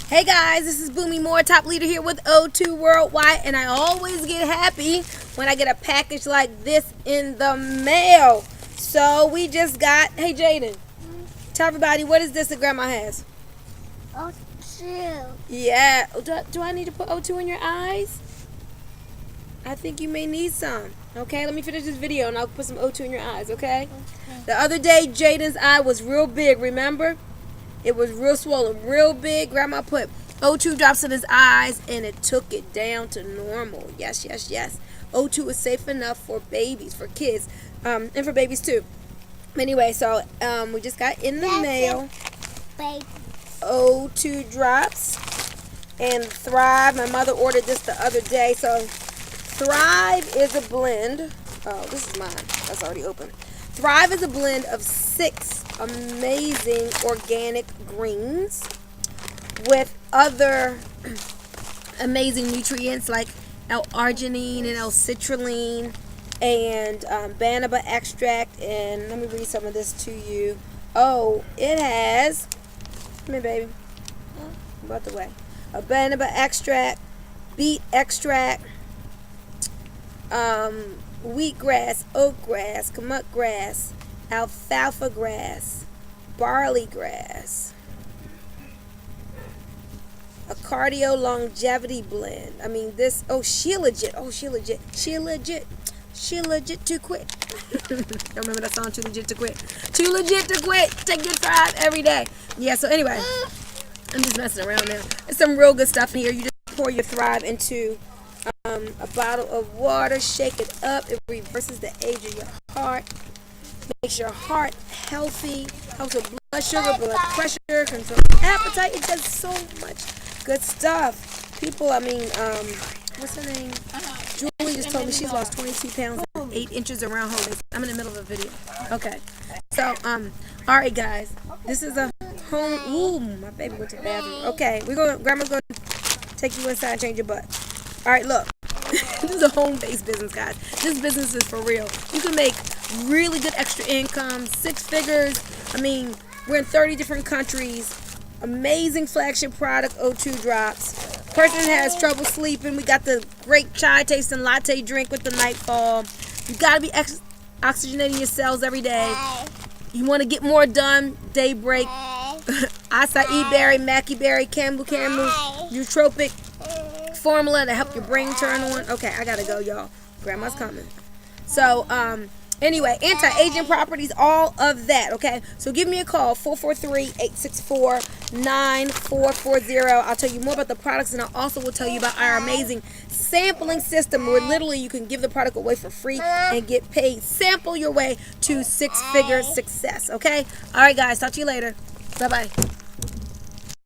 Hey guys, this is Bunmi Moore, top leader here with O2 Worldwide, and I always get happy when I get a package like this in the mail. So we just got, hey Jaden, tell everybody, what is this that Grandma has? O2. Yeah, do I need to put O2 in your eyes? I think you may need some. Okay, let me finish this video and I'll put some O2 in your eyes, okay? The other day, Jaden's eye was real big, remember? It was real swollen, real big. Grandma put O2 drops in his eyes and it took it down to normal. Yes, yes, yes. O2 is safe enough for babies, for kids, and for babies too. Anyway, so we just got in the mail O2 drops and Thrive. My mother ordered this the other day. So Thrive is a blend. Oh, this is mine. That's already open. Thrive is a blend of 6 amazing organic greens with other amazing nutrients like L-arginine and L-citrulline and Banaba extract. And let me read some of this to you. Oh, it has, come here baby, about the way, a Banaba extract, beet extract, wheatgrass, oatgrass, kamut grass, alfalfa grass, barley grass, a cardio longevity blend. I mean this, she legit to quit. Don't remember that song, Too Legit to Quit. Too legit to quit. Take your Thrive every day. Yeah, so anyway, I'm just messing around now. There's some real good stuff in here. You just pour your Thrive into a bottle of water, shake it up. It reverses the age of your heart, makes your heart healthy, helps with blood sugar, blood pressure, controls appetite. It does so much good stuff. People, I mean, what's her name? Julie just told me she's lost 22 pounds and 8 inches around her waist. I'm in the middle of a video. Okay. So, all right, guys. This is a home. Ooh, my baby went to the bathroom. Okay, Grandma's gonna take you inside and change your butt. All right, look. This is a home-based business, guys. This business is for real. You can make really good extra income, 6 figures. I mean, we're in 30 different countries. Amazing flagship product, O2 drops. Person has trouble sleeping, we got the great chai tasting latte drink with the Nightfall. You gotta be oxygenating your cells every day. You want to get more done, Daybreak, acai berry, maki berry, camu, nootropic formula to help your brain turn on. Okay, I gotta go, y'all. Grandma's coming. So, anyway, anti-aging properties, all of that, okay? So give me a call, 443-864-9440. I'll tell you more about the products, and I also will tell you about our amazing sampling system where literally you can give the product away for free and get paid. Sample your way to 6-figure success, okay? All right, guys, talk to you later. Bye-bye.